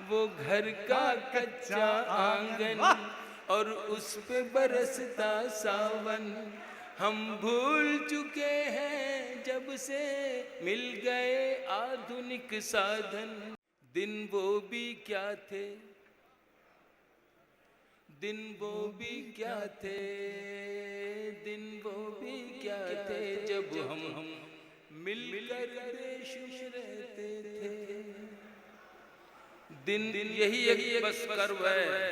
वो घर का कच्चा आंगन और उस पे बरसता सावन। हम भूल चुके हैं जब से मिल गए आधुनिक साधन। दिन वो भी क्या थे, दिन वो भी क्या थे, दिन वो भी क्या थे जब हम मिलकर देश में रहते थे। दिन यही एक बस कर्व है।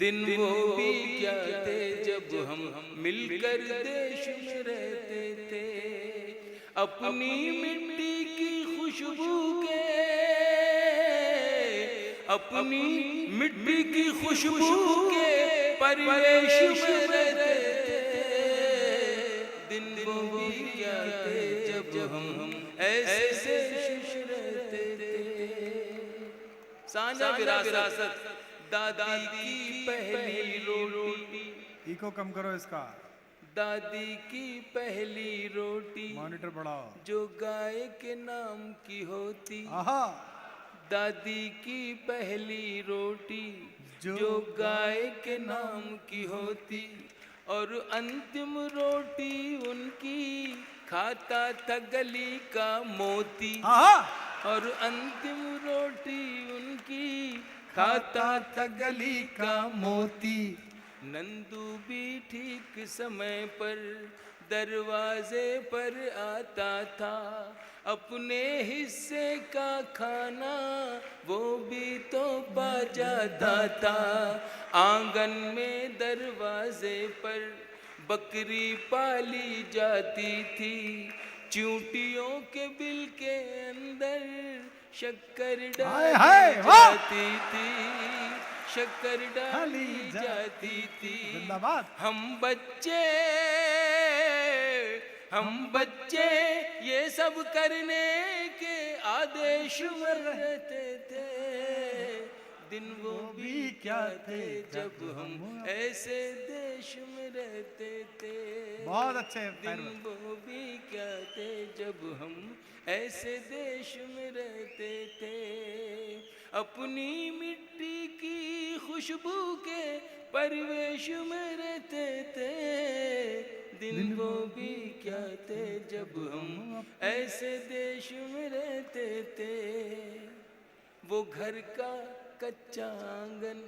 दिन वो भी क्या थे जब हम मिलकर देश में रहते थे। अपनी मिट्टी की खुशबू के, अपनी मिट्टी की खुशबू के परिवेश में रहते थे। दिन वो भी क्या थे जब हम ऐसे देश में रहते थे। साझा विरासत, दादी की पहली रोटी। इको कम करो इसका। दादी की पहली रोटी मॉनिटर बढ़ाओ। जो गाय के नाम की होती। आहा। दादी की पहली रोटी जो गाय के नाम की होती। और अंतिम रोटी उनकी खाता था गली का मोती। आहा। और अंतिम रोटी उनकी खाता था गली का मोती। नंदू भी ठीक समय पर दरवाजे पर आता था। अपने हिस्से का खाना वो भी तो पा जाता था। आंगन में दरवाजे पर बकरी पाली जाती थी। चूंटियों के बिल के अंदर शक्कर डाली जाती थी। शक्कर डाली जाती थी। हम बच्चे ये सब करने के आदेश में रहते थे। दिन वो भी क्या थे जब हम ऐसे देश में रहते थे। बहुत अच्छे। दिन वो भी क्या थे जब हम ऐसे देश में रहते थे। अपनी मिट्टी की खुशबू के परिवेश में रहते थे। दिन वो भी क्या थे जब हम ऐसे देश में रहते थे। वो घर का कच्चा आंगन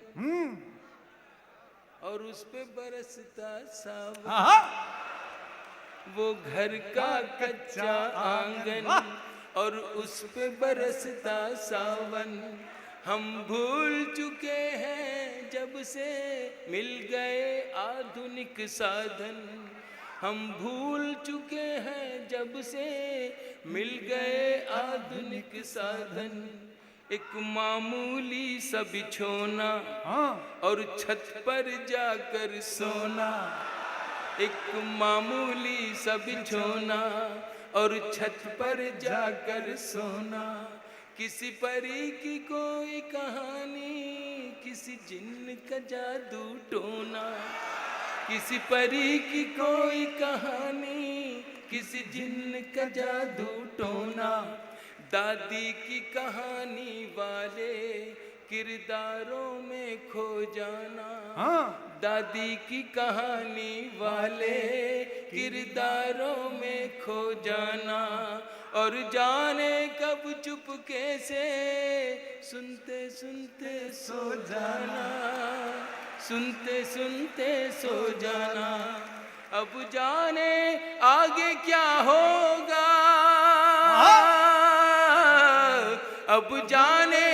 और उस पे बरसता सावन। वो घर का कच्चा आंगन और उस पे बरसता सावन। हम भूल चुके हैं जब से मिल गए आधुनिक साधन। हम भूल चुके हैं जब से मिल गए आधुनिक साधन। एक मामूली सा बिछोना और छत पर जाकर सोना। एक मामूली सा बिछोना और छत पर जाकर सोना। किसी परी की कोई कहानी, किसी जिन्न का जादू टोना। किसी परी की कोई कहानी, किसी जिन्न का जादू टोना। दादी की कहानी वाले किरदारों में खो जाना। दादी की कहानी वाले किरदारों में खो जाना। और जाने कब चुपके से सुनते सुनते सो जाना। सुनते सुनते सो जाना। अब जाने आगे क्या होगा। अब जाने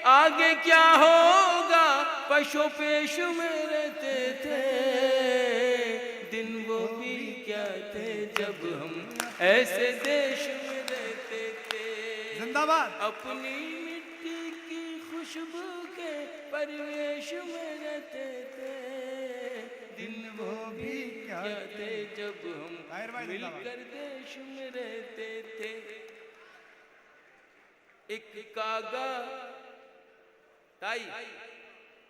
आगे क्या होगा। पशु पेश में रहते थे। दिन वो भी क्या थे जब हम ऐसे देश में रहते थे। जिंदाबाद। अपनी मिट्टी की खुशबू के परिवेश में रहते थे। दिन वो भी क्या थे जब हम मिलकर देश में रहते थे। एक कागा ताई,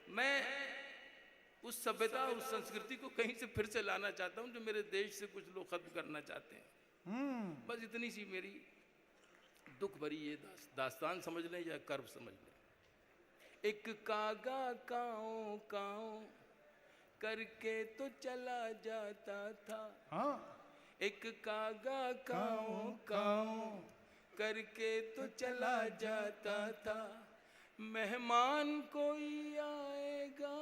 मैं उस सभ्यता उस संस्कृति को कहीं से फिर से लाना चाहता हूं जो मेरे देश से कुछ लोग खत्म करना चाहते हैं। बस इतनी सी मेरी दुख भरी ये दास्तान समझ लें या कर्व समझ लें। एक कागा काओ काओ करके तो चला जाता था। हाँ एक कागा काओ काओ करके तो चला जाता था। मेहमान कोई आएगा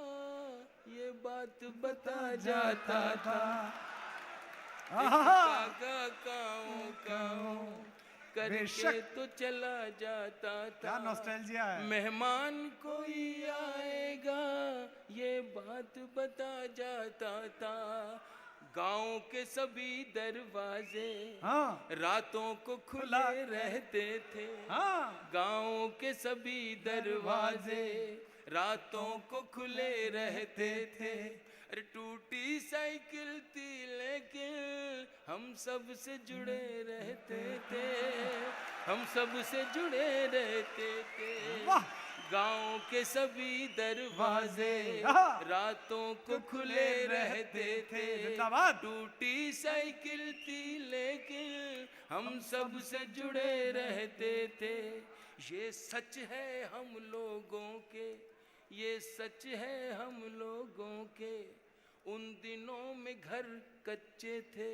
ये बात बता जाता था। एक कागा काओ काओ करके बेशक। तो चला जाता था। क्या नॉस्टैल्जिया है। मेहमान कोई आएगा ये बात बता जाता था। गांव के सभी दरवाजे हाँ रातों को खुले रहते थे। हाँ गांव के सभी दरवाजे रातों को खुले रहते थे। अरे टूटी साइकिल थी लेकिन हम सब से जुड़े रहते थे। हम सब से जुड़े रहते थे। वाह। गांव के सभी दरवाजे हाँ। रातों को खुले रहते थे। जिंदाबाद। टूटी साइकिल थी लेकिन हम सब से जुड़े रहते थे। ये सच है हम लोगों के, ये सच है हम लोगों के। उन दिनों में घर कच्चे थे।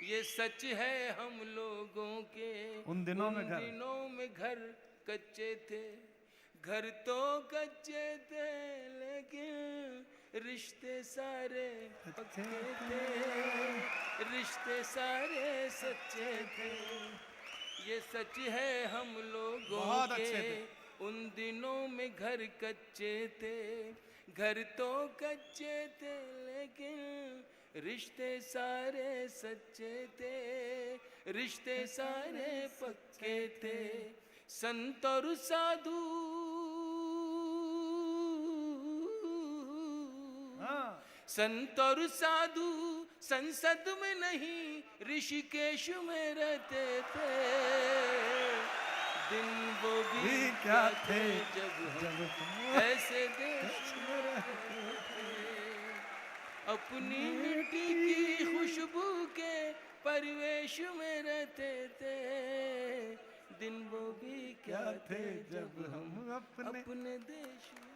ये सच है हम लोगों के। उन दिनों में घर। दिनों में घर कच्चे थे। घर तो कच्चे थे लेकिन रिश्ते सारे पक्के थे। रिश्ते सारे सच्चे थे। ये सच है हम लोगों बहुत के। अच्छे थे। उन दिनों में घर कच्चे थे। घर तो कच्चे थे लेकिन रिश्ते सारे सच्चे थे। रिश्ते सारे पक्के थे। संत और साधु हाँ संत और साधु संसद में नहीं ऋषिकेश में रहते थे। दिन वो भी क्या थे जब हम ऐसे देश में रहते थे। अपनी मिट्टी की खुशबू के परिवेश में रहते थे। दिन वो भी क्या थे जब हम अपने अपने देश में